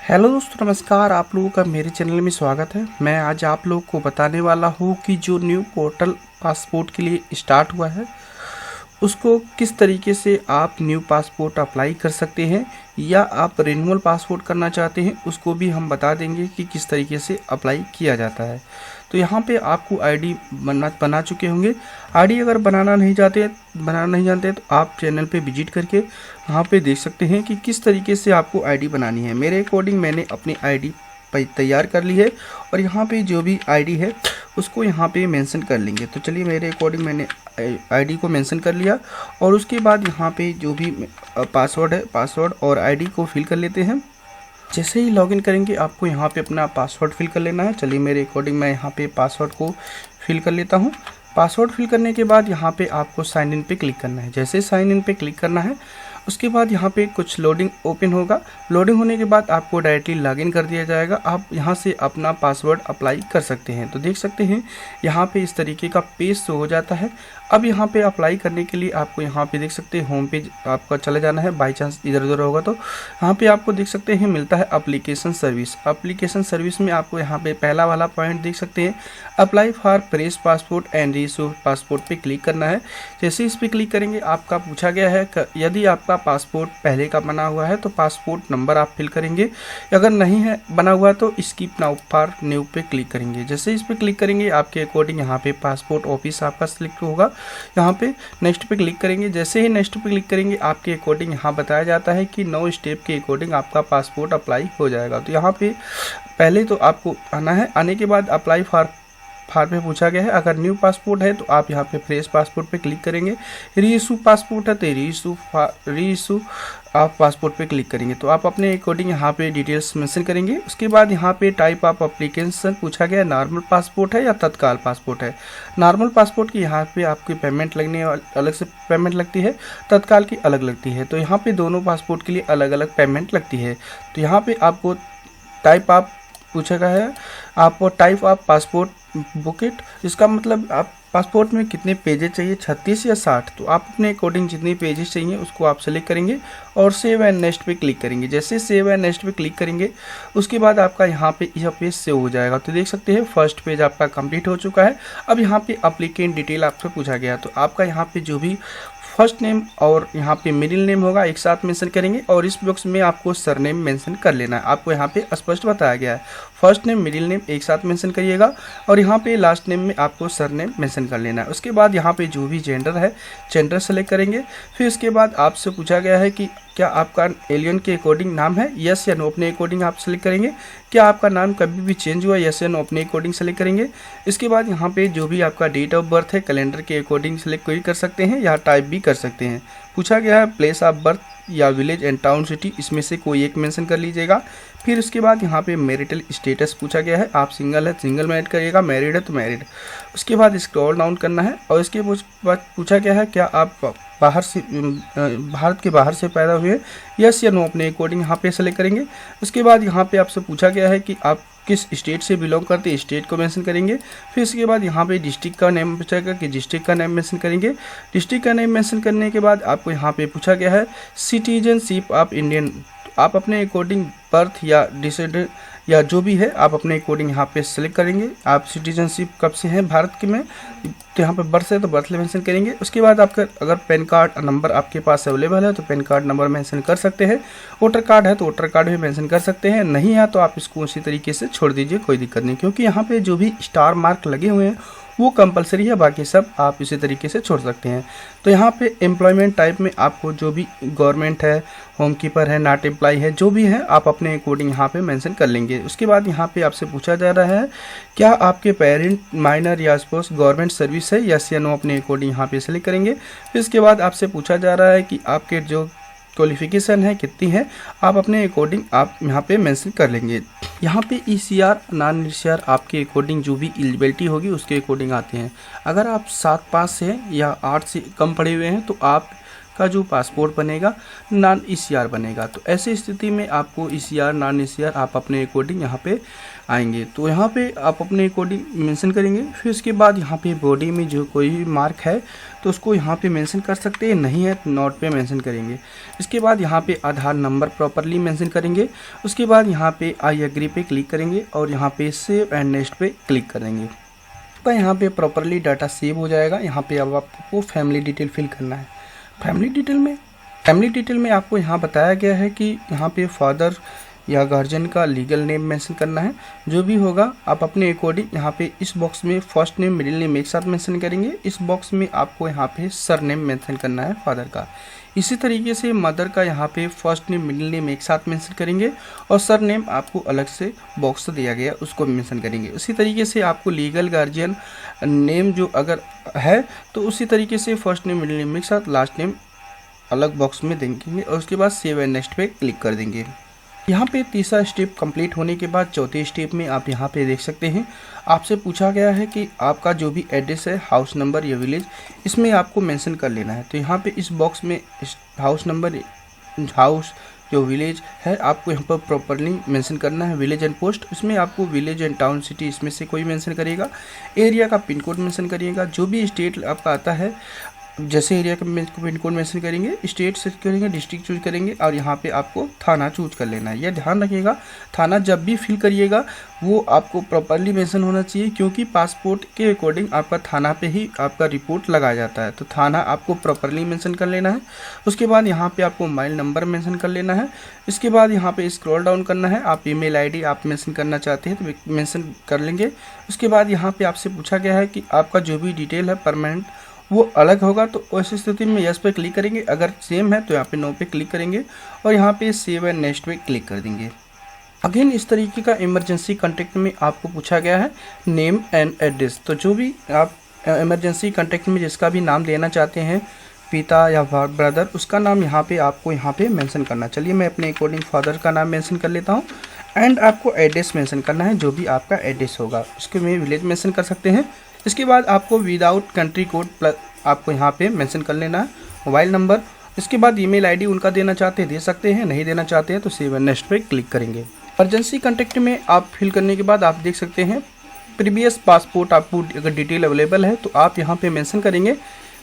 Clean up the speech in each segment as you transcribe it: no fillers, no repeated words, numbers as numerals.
Hello दोस्तों, नमस्कार। आप लोगों का मेरे चैनल में स्वागत है। मैं आज आप लोगों को बताने वाला हूँ कि जो न्यू पोर्टल पासपोर्ट के लिए स्टार्ट हुआ है उसको किस तरीके से आप न्यू पासपोर्ट अप्लाई कर सकते हैं, या आप रिन्यूअल पासपोर्ट करना चाहते हैं उसको भी हम बता देंगे कि किस तरीके से अप्लाई किया जाता है। तो यहाँ पे आपको आईडी बना चुके होंगे। आईडी अगर बनाना नहीं जानते तो आप चैनल पे विजिट करके यहाँ पे देख सकते हैं कि किस तरीके से आपको आईडी बनानी है। मेरे अकॉर्डिंग मैंने अपनी आईडी तैयार कर ली है और यहाँ पे जो भी आईडी है उसको यहाँ पे मेंशन कर लेंगे। तो चलिए, मेरे अकॉर्डिंग मैंने आईडी को मेंशन कर लिया और उसके बाद यहाँ पे जो भी पासवर्ड है, पासवर्ड और आईडी को फिल कर लेते हैं। जैसे ही लॉगिन करेंगे आपको यहाँ पे अपना पासवर्ड फिल कर लेना है। चलिए, मेरे अकॉर्डिंग मैं यहाँ पे पासवर्ड को फिल कर लेता हूँ। पासवर्ड फिल करने के बाद यहाँ पे आपको साइन इन पे क्लिक करना है। जैसे साइन इन पे क्लिक करना है उसके बाद यहाँ पे कुछ लोडिंग ओपन होगा। लोडिंग होने के बाद आपको डायरेक्टली लॉगिन कर दिया जाएगा। आप यहाँ से अपना पासवर्ड अप्लाई कर सकते हैं। तो देख सकते हैं यहाँ पे इस तरीके का पेज शो हो जाता है। अब यहाँ पे अप्लाई करने के लिए आपको यहाँ पे देख सकते हैं होम पेज आपका चला जाना है। बाई चांस इधर उधर होगा तो यहाँ पे आपको देख सकते हैं मिलता है एप्लीकेशन सर्विस। एप्लीकेशन सर्विस में आपको यहाँ पे पहला वाला पॉइंट देख सकते हैं, apply for fresh passport and reissue passport पे क्लिक करना है। जैसे इस पर क्लिक करेंगे आपका पूछा गया है यदि आपका पासपोर्ट पहले का बना हुआ है तो पासपोर्ट नंबर आप फिल करेंगे, अगर नहीं है बना हुआ तो स्किप नाउ फॉर न्यू पे क्लिक करेंगे। जैसे इस पे क्लिक करेंगे आपके अकॉर्डिंग यहाँ पे पासपोर्ट ऑफिस आपका सिलेक्ट होगा। यहाँ पे नेक्स्ट पे क्लिक करेंगे। जैसे ही नेक्स्ट पे क्लिक करेंगे आपके अकॉर्डिंग यहाँ बताया जाता है कि 9 स्टेप के अकॉर्डिंग आपका पासपोर्ट अप्लाई हो जाएगा। तो यहाँ पे पहले तो आपको आना है। आने के बाद अप्लाई फॉर पे पूछा गया है, अगर न्यू पासपोर्ट है तो आप यहाँ पे फ्रेश पासपोर्ट पे क्लिक करेंगे। रीइश्यू पासपोर्ट है तो रीइश्यू आप पासपोर्ट पे क्लिक करेंगे। तो आप अपने अकॉर्डिंग यहाँ पे डिटेल्स मेंशन करेंगे। उसके बाद यहाँ पे टाइप ऑफ एप्लीकेशन पूछा गया है, नॉर्मल पासपोर्ट है या तत्काल पासपोर्ट है। नॉर्मल पासपोर्ट की यहाँ पे आपकी पेमेंट लगने अलग से पेमेंट लगती है, तत्काल की अलग लगती है। तो यहाँ पे दोनों पासपोर्ट के लिए अलग अलग पेमेंट लगती है। तो यहाँ पे आपको टाइप ऑफ पूछा गया है, आपको टाइप ऑफ पासपोर्ट बुकेट, इसका मतलब आप पासपोर्ट में कितने पेजेस चाहिए, 36 या 60। तो आप अपने अकॉर्डिंग जितने पेजेस चाहिए उसको आप सेलेक्ट करेंगे और सेव एंड नेक्स्ट पे क्लिक करेंगे। जैसे सेव एंड नेक्स्ट पे क्लिक करेंगे उसके बाद आपका यहाँ पे यह पेज सेव हो जाएगा। तो देख सकते हैं फर्स्ट पेज आपका कंप्लीट हो चुका है। अब यहाँ पे एप्लीकेंट डिटेल आपसे पूछा गया, तो आपका यहाँ पे जो भी फर्स्ट नेम और यहाँ पे मिडिल नेम होगा एक साथ मेंशन करेंगे और इस बॉक्स में आपको सरनेम मेंशन कर लेना है। आपको यहाँ पे स्पष्ट बताया गया है, फर्स्ट नेम मिडिल नेम एक साथ मेंशन करिएगा और यहाँ पे लास्ट नेम में आपको सरनेम मेंशन कर लेना है। उसके बाद यहाँ पे जो भी जेंडर है जेंडर सेलेक्ट करेंगे। फिर उसके बाद आपसे पूछा गया है कि क्या आपका एलियन के अकॉर्डिंग नाम है, यस या नो, अपने अकॉर्डिंग आप सेलेक्ट करेंगे। क्या आपका नाम कभी भी चेंज हुआ, यस या नो, अपने अकॉर्डिंग सेलेक्ट करेंगे। इसके बाद यहाँ पे जो भी आपका डेट ऑफ बर्थ है कैलेंडर के अकॉर्डिंग सेलेक्ट कोई कर सकते हैं या टाइप भी कर सकते हैं। पूछा गया है प्लेस ऑफ बर्थ या विलेज एंड टाउन सिटी, इसमें से कोई एक मेंशन कर लीजिएगा। फिर उसके बाद यहाँ पे मैरिटल स्टेटस पूछा गया है, आप सिंगल है सिंगल मैरिड करिएगा, मैरिड है तो मैरिड। उसके बाद स्क्रॉल डाउन करना है और इसके बाद पूछा गया है क्या आप भारत के बाहर से पैदा हुए, यस या नो, अपने अकॉर्डिंग यहाँ पे सेलेक्ट करेंगे। उसके बाद यहाँ पे आपसे पूछा गया है कि आप किस स्टेट से बिलोंग करते हैं, स्टेट को मेंशन करेंगे। फिर इसके बाद यहाँ पे डिस्ट्रिक्ट का नेम पूछेगा कि डिस्ट्रिक्ट का नेम मेंशन करेंगे। डिस्ट्रिक्ट का नेम मेंशन करने के बाद आपको यहाँ पे पूछा गया है सिटीजनशिप ऑफ इंडियन, आप अपने अकॉर्डिंग बर्थ या डिसेंडेंट या जो भी है आप अपने अकॉर्डिंग यहाँ पे सेलेक्ट करेंगे। आप सिटीजनशिप कब से हैं भारत के में, तो यहाँ पे बर्थ है तो बर्थ मेंशन करेंगे। उसके बाद आपका अगर पैन कार्ड नंबर आपके पास अवेलेबल है तो पैन कार्ड नंबर मेंशन कर सकते हैं। वोटर कार्ड है तो वोटर कार्ड भी मेंशन कर सकते हैं। नहीं है तो आप इसको उसी तरीके से छोड़ दीजिए, कोई दिक्कत नहीं, क्योंकि यहाँ पे जो भी स्टार मार्क लगे हुए हैं वो कंपलसरी है, बाकी सब आप इसी तरीके से छोड़ सकते हैं। तो यहाँ पे एम्प्लॉयमेंट टाइप में आपको जो भी गवर्नमेंट है, होम कीपर है, नॉट एम्प्लॉय है, जो भी है आप अपने अकॉर्डिंग यहाँ पे मेंशन कर लेंगे। उसके बाद यहाँ पे आपसे पूछा जा रहा है क्या आपके पेरेंट माइनर या स्पोर्ट्स गवर्नमेंट सर्विस है, यस या नो, अपने अकॉर्डिंग यहाँ पे सेलेक्ट करेंगे। फिर इसके बाद आपसे पूछा जा रहा है कि आपके जो क्वालिफिकेशन है कितनी है, आप अपने अकॉर्डिंग आप यहाँ पे मेंशन कर लेंगे। यहाँ पे ECR नॉन ECR आपके अकॉर्डिंग जो भी एलिजिबिलिटी होगी उसके अकॉर्डिंग आते हैं। अगर आप 7 पास से हैं या 8 से कम पढ़े हुए हैं तो आप का जो पासपोर्ट बनेगा नॉन ईसीआर बनेगा। तो ऐसी स्थिति में आपको ईसीआर नॉन ईसीआर आप अपने अकॉर्डिंग यहाँ पे आएंगे। तो यहाँ पे आप अपने अकॉर्डिंग मेंशन करेंगे। फिर उसके बाद यहाँ पे बॉडी में जो कोई भी मार्क है तो उसको यहाँ पे मेंशन कर सकते हैं, नहीं है तो नोट पे मेंशन करेंगे। इसके बाद यहाँ पे आधार नंबर प्रॉपरली मेंशन करेंगे। उसके बाद यहाँ पे आई एग्री पे क्लिक करेंगे और यहाँ पे सेव एंड नेक्स्ट पे क्लिक करेंगे। तो यहाँ पे प्रॉपरली डाटा सेव हो जाएगा। यहाँ पे अब आपको फैमिली डिटेल फिल करना है। फैमिली डिटेल में आपको यहाँ बताया गया है कि यहाँ पे फादर या गार्जियन का लीगल नेम मेंशन करना है। जो भी होगा आप अपने अकॉर्डिंग यहाँ पे इस बॉक्स में फर्स्ट नेम मिडिल नेम एक साथ मेंशन करेंगे। इस बॉक्स में आपको यहाँ पे सर नेम मेंशन करना है फादर का। इसी तरीके से मदर का यहाँ पे फर्स्ट नेम मिडिल नेम एक साथ मेंशन करेंगे और सर नेम आपको अलग से बॉक्स दिया गया उसको मेंशन करेंगे। उसी तरीके से आपको लीगल गार्जियन नेम जो अगर है तो उसी तरीके से फर्स्ट नेम मिडिल नेम एक साथ लास्ट नेम अलग बॉक्स में देंगे और उसके बाद सेव एंड नेक्स्ट पे क्लिक कर देंगे। यहाँ पे तीसरा स्टेप कंप्लीट होने के बाद चौथे स्टेप में आप यहाँ पे देख सकते हैं आपसे पूछा गया है कि आपका जो भी एड्रेस है, हाउस नंबर या विलेज, इसमें आपको मेंशन कर लेना है। तो यहाँ पे इस बॉक्स में हाउस नंबर, हाउस जो विलेज है आपको यहाँ पर प्रॉपरली मेंशन करना है। विलेज एंड पोस्ट, इसमें आपको विलेज एंड टाउन सिटी इसमें से कोई मेंशन करिएगा। एरिया का पिन कोड मेंशन करिएगा। जो भी स्टेट आपका आता है, जैसे एरिया का पिन कोड मेंशन करेंगे, स्टेट सेलेक्ट करेंगे, डिस्ट्रिक्ट चूज करेंगे और यहाँ पे आपको थाना चूज कर लेना है। यह ध्यान रखिएगा थाना जब भी फिल करिएगा वो आपको प्रॉपरली मेंशन होना चाहिए, क्योंकि पासपोर्ट के अकॉर्डिंग आपका थाना पे ही आपका रिपोर्ट लगाया जाता है। तो थाना आपको प्रॉपरली मेंशन कर लेना है। उसके बाद यहाँ पे आपको मोबाइल नंबर मेंशन कर लेना है। इसके बाद यहाँ पे स्क्रॉल डाउन करना है। आप ईमेल आईडी आप मेंशन करना चाहते हैं तो मेंशन कर लेंगे। उसके बाद यहाँ पे आपसे पूछा गया है कि आपका जो भी डिटेल है परमानेंट वो अलग होगा, तो ऐसी स्थिति में यस पे क्लिक करेंगे। अगर सेम है तो यहाँ पे नो पे क्लिक करेंगे और यहाँ पे सेव एंड नेक्स्ट पे क्लिक कर देंगे। अगेन इस तरीके का इमरजेंसी कॉन्टैक्ट में आपको पूछा गया है नेम एंड एड्रेस। तो जो भी आप इमरजेंसी कॉन्टैक्ट में जिसका भी नाम देना चाहते हैं, पिता या ब्रदर, उसका नाम यहाँ पे आपको यहाँ पे मेंशन करना। चलिए मैं अपने अकॉर्डिंग फादर का नाम मेंशन कर लेता हूँ। एंड आपको एड्रेस मेंशन करना है, जो भी आपका एड्रेस होगा उसके में विलेज मेंशन कर सकते हैं। इसके बाद आपको विदाउट कंट्री कोड प्लस आपको यहाँ पे मेंशन कर लेना है मोबाइल नंबर। इसके बाद ईमेल आईडी उनका देना चाहते हैं दे सकते हैं, नहीं देना चाहते हैं तो सेव एंड नेक्स्ट पे क्लिक करेंगे। इमरजेंसी कॉन्टैक्ट में आप फिल करने के बाद आप देख सकते हैं प्रीवियस पासपोर्ट आपको अगर डिटेल अवेलेबल है तो आप यहाँ पे मेंशन करेंगे,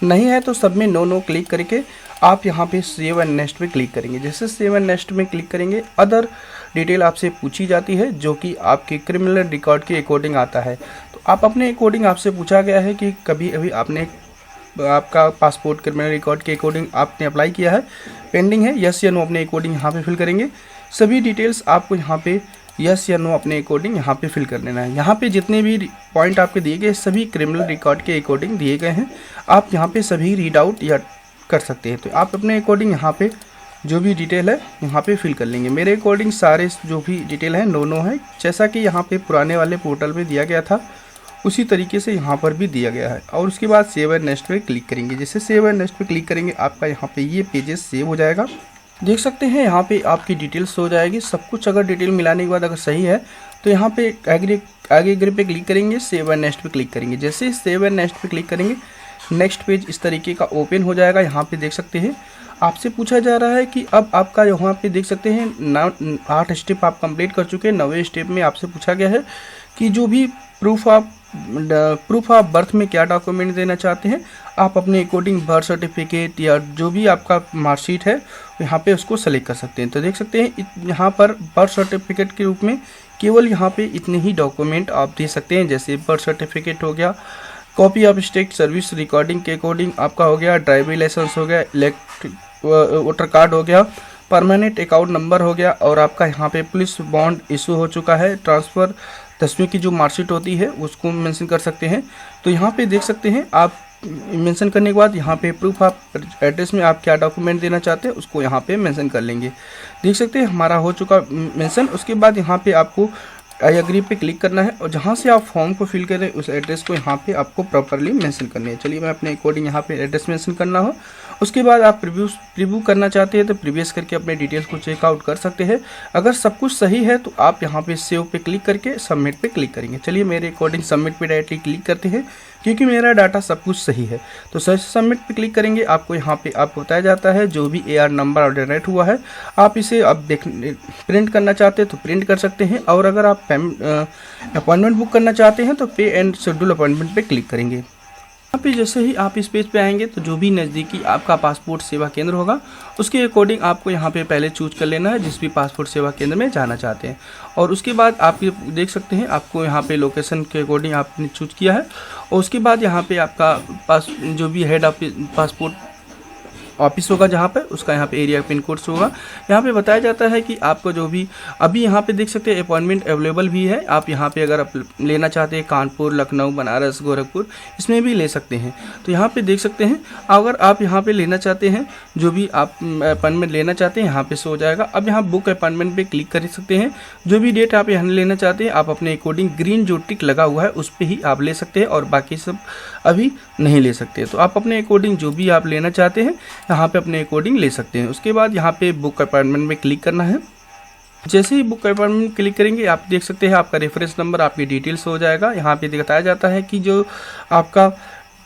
नहीं है तो सब में नो क्लिक करके आप यहाँ पे सेव एंड नेक्स्ट पे क्लिक करेंगे। जैसे सेव एंड नेक्स्ट में क्लिक करेंगे अदर डिटेल आपसे पूछी जाती है जो कि आपके क्रिमिनल रिकॉर्ड के अकॉर्डिंग आता है। तो आप अपने अकॉर्डिंग आपसे पूछा गया है कि कभी अभी आपने आपका पासपोर्ट क्रिमिनल रिकॉर्ड के अकॉर्डिंग आपने अप्लाई किया है, पेंडिंग है, यस या नो अपने अकॉर्डिंग यहाँ पे फिल करेंगे। सभी डिटेल्स आपको यहाँ पे यस या नो अपने अकॉर्डिंग यहाँ पे फिल कर लेना है। यहाँ पे जितने भी पॉइंट आपके दिए गए सभी क्रिमिनल रिकॉर्ड के अकॉर्डिंग दिए गए हैं, आप यहाँ पे सभी रीड आउट या कर सकते हैं। तो आप अपने अकॉर्डिंग यहाँ पे जो भी डिटेल है यहाँ पे फिल कर लेंगे। मेरे अकॉर्डिंग सारे जो भी डिटेल है नो है, जैसा कि यहाँ पे पुराने वाले पोर्टल में दिया गया था उसी तरीके से यहाँ पर भी दिया गया है। और उसके बाद सेव एंड नेक्स्ट पे क्लिक करेंगे। जैसे सेव एंड नेक्स्ट पे क्लिक करेंगे आपका यहाँ पे ये पेजेस सेव हो जाएगा। देख सकते हैं यहाँ पे आपकी डिटेल्स हो जाएगी। सब कुछ अगर डिटेल मिलाने के बाद अगर सही है तो यहाँ पे आगे एग्री पे क्लिक करेंगे, सेव एंड नेक्स्ट पे क्लिक करेंगे। जैसे सेव एंड नेक्स्ट पे क्लिक करेंगे नेक्स्ट पेज इस तरीके का ओपन हो जाएगा। यहाँ पे देख सकते हैं आपसे पूछा जा रहा है कि अब आपका यहाँ पे देख सकते हैं 8 स्टेप आप कंप्लीट कर चुके हैं। 9वें स्टेप में आपसे पूछा गया है कि जो भी प्रूफ ऑफ बर्थ में क्या डॉक्यूमेंट देना चाहते हैं, आप अपने अकॉर्डिंग बर्थ सर्टिफिकेट या जो भी आपका मार्कशीट है यहाँ पे उसको सेलेक्ट कर सकते हैं। तो देख सकते हैं यहाँ पर बर्थ सर्टिफिकेट के रूप में केवल यहाँ पे इतने ही डॉक्यूमेंट आप दे सकते हैं। जैसे बर्थ सर्टिफिकेट हो गया, copy of state service recording के अकॉर्डिंग आपका हो गया, ड्राइविंग लाइसेंस हो गया, इलेक्ट्रिक वोटर कार्ड हो गया, परमानेंट अकाउंट नंबर हो गया और आपका यहाँ पे पुलिस बॉन्ड इशू हो चुका है, ट्रांसफ़र 10वीं की जो मार्कशीट होती है उसको मेंशन कर सकते हैं। तो यहाँ पे देख सकते हैं आप मेंशन करने के बाद यहाँ पे प्रूफ ऑफ एड्रेस में आप क्या डॉक्यूमेंट देना चाहते हैं उसको यहाँ पे मेंशन कर लेंगे। देख सकते हैं हमारा हो चुका मेंशन। उसके बाद यहाँ पे आपको आई एग्री पे क्लिक करना है और जहाँ से आप फॉर्म को फिल करें उस एड्रेस को यहाँ पे आपको प्रॉपरली मेंशन करनी है। चलिए मैं अपने अकॉर्डिंग यहाँ पे एड्रेस मेंशन करना हो। उसके बाद आप प्रीव्यू करना चाहते हैं तो प्रीवियस करके अपने डिटेल्स को चेकआउट कर सकते हैं। अगर सब कुछ सही है तो आप यहाँ पे सेव पे क्लिक करके सबमिट पे क्लिक करेंगे। चलिए मेरे अकॉर्डिंग सबमिट पे डायरेक्टली क्लिक करते हैं। क्योंकि मेरा डाटा सब कुछ सही है। तो सबमिट पे क्लिक करेंगे, आपको यहाँ पे आपको बताया जाता है जो भी AR नंबर और जनरेट हुआ है आप इसे अब प्रिंट करना चाहते हैं तो प्रिंट कर सकते हैं, और अगर आप अपॉइंटमेंट बुक करना चाहते हैं तो पे एंड शेड्यूल अपॉइंटमेंट पे क्लिक करेंगे। यहाँ पे जैसे ही आप इस पेज पे आएंगे तो जो भी नज़दीकी आपका पासपोर्ट सेवा केंद्र होगा उसके अकॉर्डिंग आपको यहाँ पे पहले चूज कर लेना है जिस भी पासपोर्ट सेवा केंद्र में जाना चाहते हैं, और उसके बाद आप ये देख सकते हैं आपको यहाँ पे लोकेशन के अकॉर्डिंग आपने चूज किया है, और उसके बाद यहाँ पे आपका जो भी हेड ऑफ पासपोर्ट ऑफिस होगा जहाँ पे उसका यहाँ पे एरिया पिन कोड होगा। यहाँ पे बताया जाता है कि आपको जो भी अभी यहाँ पे देख सकते हैं अपॉइंटमेंट अवेलेबल भी है। आप यहाँ पे अगर आप लेना चाहते हैं कानपुर, लखनऊ, बनारस, गोरखपुर इसमें भी ले सकते हैं। तो यहाँ पे देख सकते हैं अगर आप यहाँ पे लेना चाहते हैं जो भी आप अपॉइंटमेंट लेना चाहते हैं यहाँ पे शो हो जाएगा। अब यहाँ बुक अपॉइंटमेंट पे क्लिक कर सकते हैं, जो भी डेट आप यहाँ लेना चाहते हैं आप अपने अकॉर्डिंग ग्रीन जो टिक लगा हुआ है उस पर ही आप ले सकते हैं और बाकी सब अभी नहीं ले सकते। तो आप अपने अकॉर्डिंग जो भी आप लेना चाहते हैं यहाँ पे अपने अकॉर्डिंग ले सकते हैं। उसके बाद यहाँ पे बुक अपॉइंटमेंट में क्लिक करना है। जैसे ही बुक अपॉइंटमेंट क्लिक करेंगे आप देख सकते हैं आपका रेफरेंस नंबर, आपकी डिटेल्स हो जाएगा। यहाँ पे बताया जाता है कि जो आपका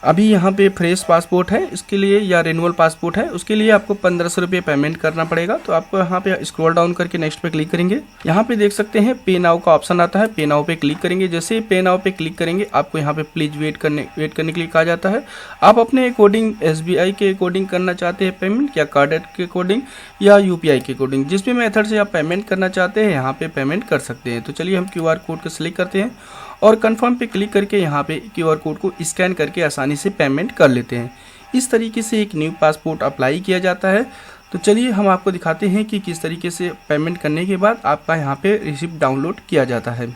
अभी यहाँ पे फ्रेश पासपोर्ट है इसके लिए या रिन्यूअल पासपोर्ट है उसके लिए आपको 1500 रुपये पेमेंट करना पड़ेगा। तो आपको यहाँ पे स्क्रॉल डाउन करके नेक्स्ट पे क्लिक करेंगे। यहाँ पे देख सकते हैं पे नाउ का ऑप्शन आता है, पे नाउ पे क्लिक करेंगे। जैसे ही पे नाउ पे क्लिक करेंगे आपको यहाँ पे प्लीज वेट करने के लिए कहा जाता है। आप अपने अकॉर्डिंग SBI के अकॉर्डिंग करना चाहते हैं पेमेंट या कार्ड के अकॉर्डिंग या UPI के अकॉर्डिंग, जिस भी मेथड से आप पेमेंट करना चाहते हैं यहाँ पे पेमेंट कर सकते हैं। तो चलिए हम QR कोड को सिलेक्ट करते हैं और कंफर्म पे क्लिक करके यहाँ पे QR कोड को स्कैन करके आसानी से पेमेंट कर लेते हैं। इस तरीके से एक न्यू पासपोर्ट अप्लाई किया जाता है। तो चलिए हम आपको दिखाते हैं कि किस तरीके से पेमेंट करने के बाद आपका यहाँ पे रिसिप्ट डाउनलोड किया जाता है।